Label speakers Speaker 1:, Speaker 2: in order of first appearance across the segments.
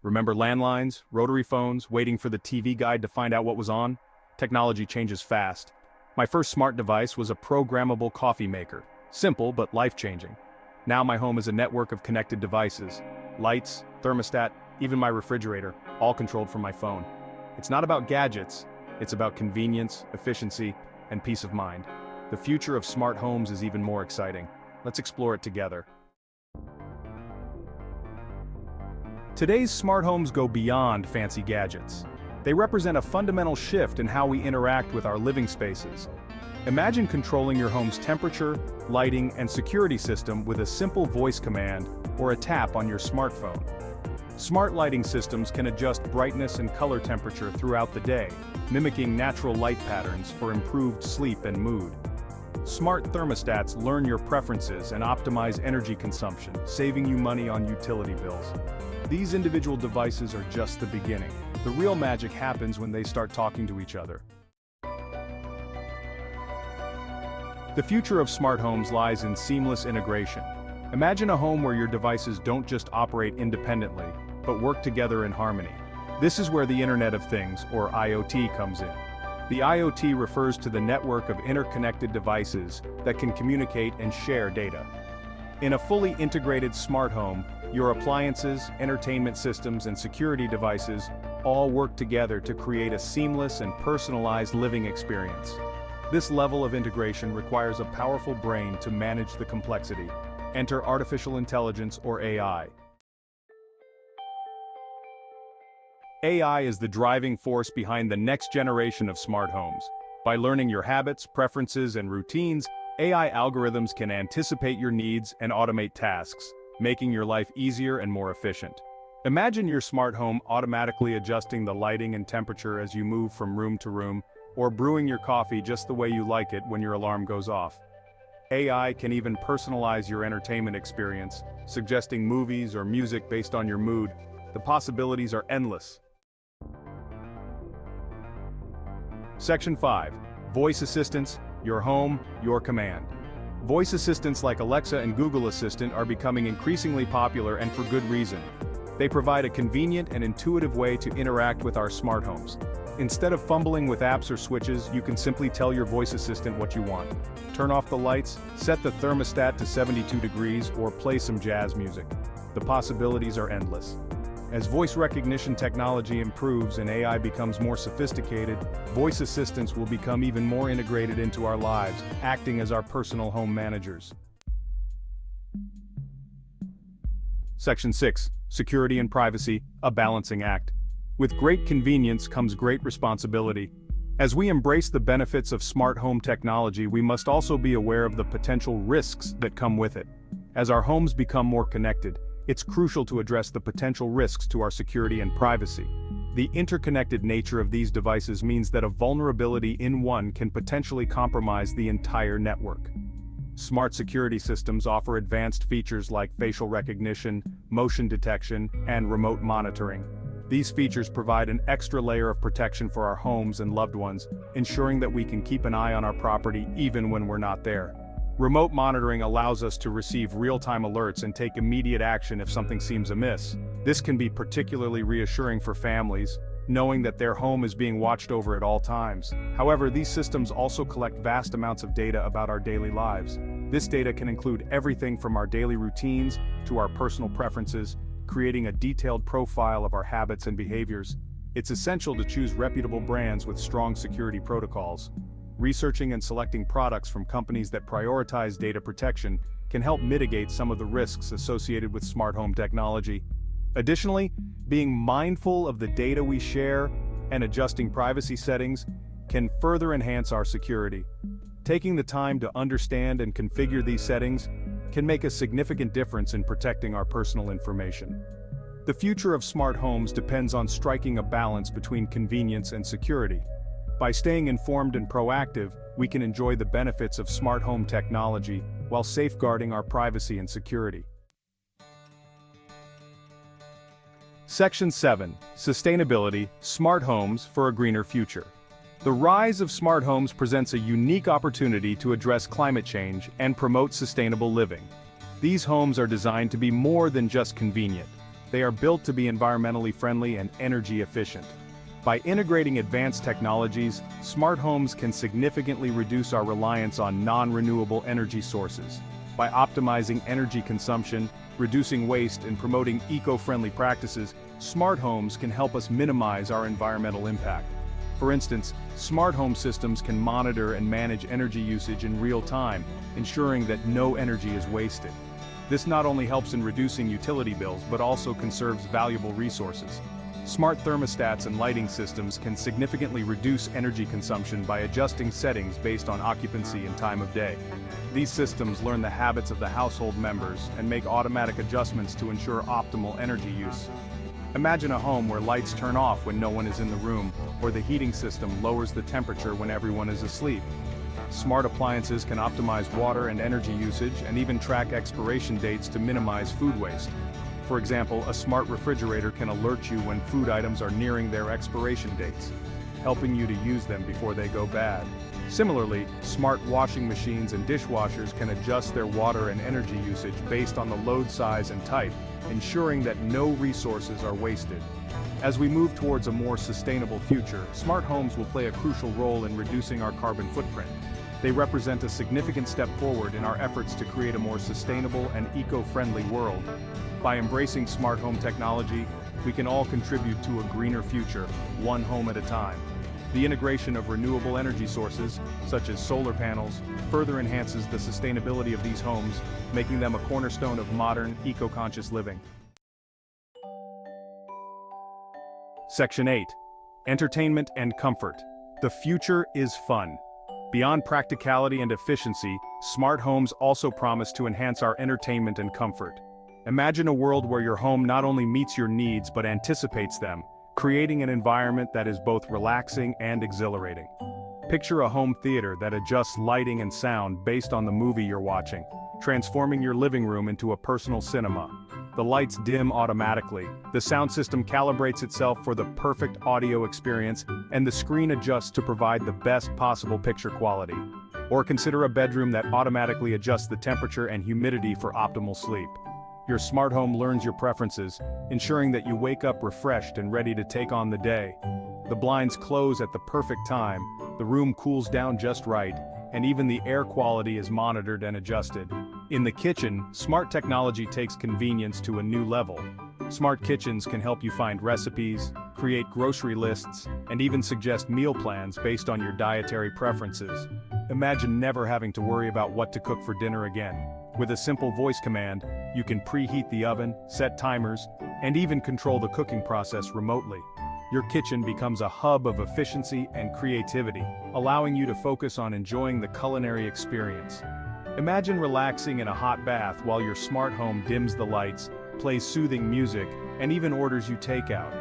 Speaker 1: Remember landlines, rotary phones, waiting for the TV guide to find out what was on? Technology changes fast. My first smart device was a programmable coffee maker. Simple, but life-changing. Now my home is a network of connected devices. Lights, thermostat, even my refrigerator, all controlled from my phone. It's not about gadgets, it's about convenience, efficiency, and peace of mind. The future of smart homes is even more exciting. Let's explore it together. Today's smart homes go beyond fancy gadgets. They represent a fundamental shift in how we interact with our living spaces. Imagine controlling your home's temperature, lighting, and security system with a simple voice command or a tap on your smartphone. Smart lighting systems can adjust brightness and color temperature throughout the day, mimicking natural light patterns for improved sleep and mood. Smart thermostats learn your preferences and optimize energy consumption, saving you money on utility bills. These individual devices are just the beginning. The real magic happens when they start talking to each other. The future of smart homes lies in seamless integration. Imagine a home where your devices don't just operate independently, but work together in harmony. This is where the Internet of Things, or IoT, comes in. The IoT refers to the network of interconnected devices that can communicate and share data. In a fully integrated smart home, your appliances, entertainment systems, and security devices all work together to create a seamless and personalized living experience. This level of integration requires a powerful brain to manage the complexity. Enter artificial intelligence, or AI. AI is the driving force behind the next generation of smart homes. By learning your habits, preferences, and routines, AI algorithms can anticipate your needs and automate tasks, making your life easier and more efficient. Imagine your smart home automatically adjusting the lighting and temperature as you move from room to room, or brewing your coffee just the way you like it when your alarm goes off. AI can even personalize your entertainment experience, suggesting movies or music based on your mood. The possibilities are endless. Section 5. Voice Assistants, your home, your command. Voice assistants like Alexa and Google Assistant are becoming increasingly popular, and for good reason. They provide a convenient and intuitive way to interact with our smart homes. Instead of fumbling with apps or switches, you can simply tell your voice assistant what you want. Turn off the lights, set the thermostat to 72 degrees, or play some jazz music. The possibilities are endless. As voice recognition technology improves and AI becomes more sophisticated, voice assistants will become even more integrated into our lives, acting as our personal home managers. Section 6. Security and privacy, a balancing act. With great convenience comes great responsibility. As we embrace the benefits of smart home technology, we must also be aware of the potential risks that come with it. As our homes become more connected, it's crucial to address the potential risks to our security and privacy. The interconnected nature of these devices means that a vulnerability in one can potentially compromise the entire network. Smart security systems offer advanced features like facial recognition, motion detection, and remote monitoring. These features provide an extra layer of protection for our homes and loved ones, ensuring that we can keep an eye on our property even when we're not there. Remote monitoring allows us to receive real-time alerts and take immediate action if something seems amiss. This can be particularly reassuring for families, knowing that their home is being watched over at all times. However, these systems also collect vast amounts of data about our daily lives. This data can include everything from our daily routines to our personal preferences, creating a detailed profile of our habits and behaviors. It's essential to choose reputable brands with strong security protocols. Researching and selecting products from companies that prioritize data protection can help mitigate some of the risks associated with smart home technology. Additionally, being mindful of the data we share and adjusting privacy settings can further enhance our security. Taking the time to understand and configure these settings can make a significant difference in protecting our personal information. The future of smart homes depends on striking a balance between convenience and security. By staying informed and proactive, we can enjoy the benefits of smart home technology while safeguarding our privacy and security. Section 7. Sustainability, smart homes for a greener future. The rise of smart homes presents a unique opportunity to address climate change and promote sustainable living. These homes are designed to be more than just convenient. They are built to be environmentally friendly and energy efficient. By integrating advanced technologies, smart homes can significantly reduce our reliance on non-renewable energy sources. By optimizing energy consumption, reducing waste, and promoting eco-friendly practices, smart homes can help us minimize our environmental impact. For instance, smart home systems can monitor and manage energy usage in real time, ensuring that no energy is wasted. This not only helps in reducing utility bills but also conserves valuable resources. Smart thermostats and lighting systems can significantly reduce energy consumption by adjusting settings based on occupancy and time of day. These systems learn the habits of the household members and make automatic adjustments to ensure optimal energy use. Imagine a home where lights turn off when no one is in the room, or the heating system lowers the temperature when everyone is asleep. Smart appliances can optimize water and energy usage and even track expiration dates to minimize food waste. For example, a smart refrigerator can alert you when food items are nearing their expiration dates, helping you to use them before they go bad. Similarly, smart washing machines and dishwashers can adjust their water and energy usage based on the load size and type, ensuring that no resources are wasted. As we move towards a more sustainable future, smart homes will play a crucial role in reducing our carbon footprint. They represent a significant step forward in our efforts to create a more sustainable and eco-friendly world. By embracing smart home technology, we can all contribute to a greener future, one home at a time. The integration of renewable energy sources, such as solar panels, further enhances the sustainability of these homes, making them a cornerstone of modern, eco-conscious living. Section 8. Entertainment and comfort. The future is fun. Beyond practicality and efficiency, smart homes also promise to enhance our entertainment and comfort. Imagine a world where your home not only meets your needs but anticipates them, creating an environment that is both relaxing and exhilarating. Picture a home theater that adjusts lighting and sound based on the movie you're watching, transforming your living room into a personal cinema. The lights dim automatically, the sound system calibrates itself for the perfect audio experience, and the screen adjusts to provide the best possible picture quality. Or consider a bedroom that automatically adjusts the temperature and humidity for optimal sleep. Your smart home learns your preferences, ensuring that you wake up refreshed and ready to take on the day. The blinds close at the perfect time, the room cools down just right, and even the air quality is monitored and adjusted. In the kitchen, smart technology takes convenience to a new level. Smart kitchens can help you find recipes, create grocery lists, and even suggest meal plans based on your dietary preferences. Imagine never having to worry about what to cook for dinner again. With a simple voice command, you can preheat the oven, set timers, and even control the cooking process remotely. Your kitchen becomes a hub of efficiency and creativity, allowing you to focus on enjoying the culinary experience. Imagine relaxing in a hot bath while your smart home dims the lights, plays soothing music, and even orders you takeout.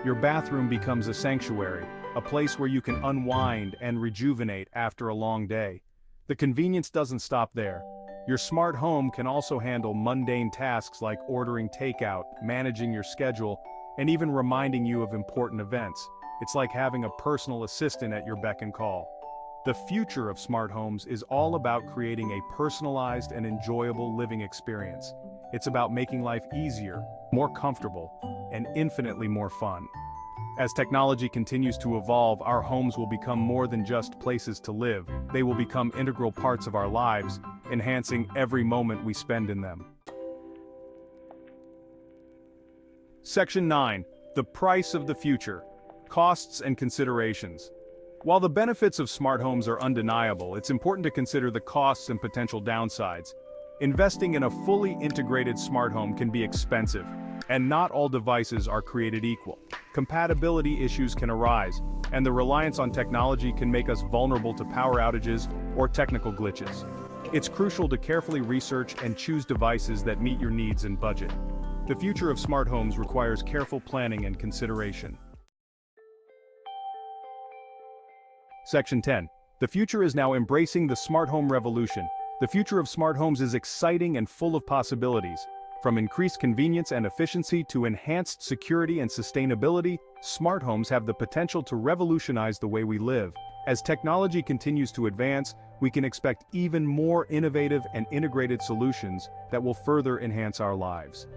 Speaker 1: Your bathroom becomes a sanctuary, a place where you can unwind and rejuvenate after a long day. The convenience doesn't stop there. Your smart home can also handle mundane tasks like ordering takeout, managing your schedule, and even reminding you of important events. It's like having a personal assistant at your beck and call. The future of smart homes is all about creating a personalized and enjoyable living experience. It's about making life easier, more comfortable, and infinitely more fun. As technology continues to evolve, our homes will become more than just places to live. They will become integral parts of our lives, enhancing every moment we spend in them. Section 9. The price of the future. Costs and considerations. While the benefits of smart homes are undeniable, it's important to consider the costs and potential downsides. Investing in a fully integrated smart home can be expensive, and not all devices are created equal. Compatibility issues can arise, and the reliance on technology can make us vulnerable to power outages or technical glitches. It's crucial to carefully research and choose devices that meet your needs and budget. The future of smart homes requires careful planning and consideration. Section 10. The future is now embracing the smart home revolution. The future of smart homes is exciting and full of possibilities. From increased convenience and efficiency to enhanced security and sustainability, smart homes have the potential to revolutionize the way we live. As technology continues to advance, we can expect even more innovative and integrated solutions that will further enhance our lives.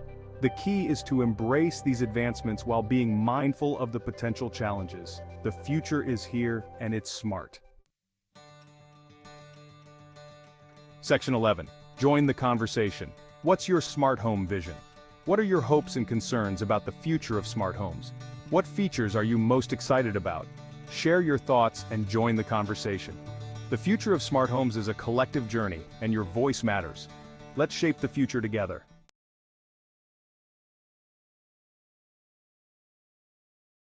Speaker 1: The key is to embrace these advancements while being mindful of the potential challenges. The future is here, and it's smart. Section 11. Join the conversation. What's your smart home vision? What are your hopes and concerns about the future of smart homes? What features are you most excited about? Share your thoughts and join the conversation. The future of smart homes is a collective journey, and your voice matters. Let's shape the future together.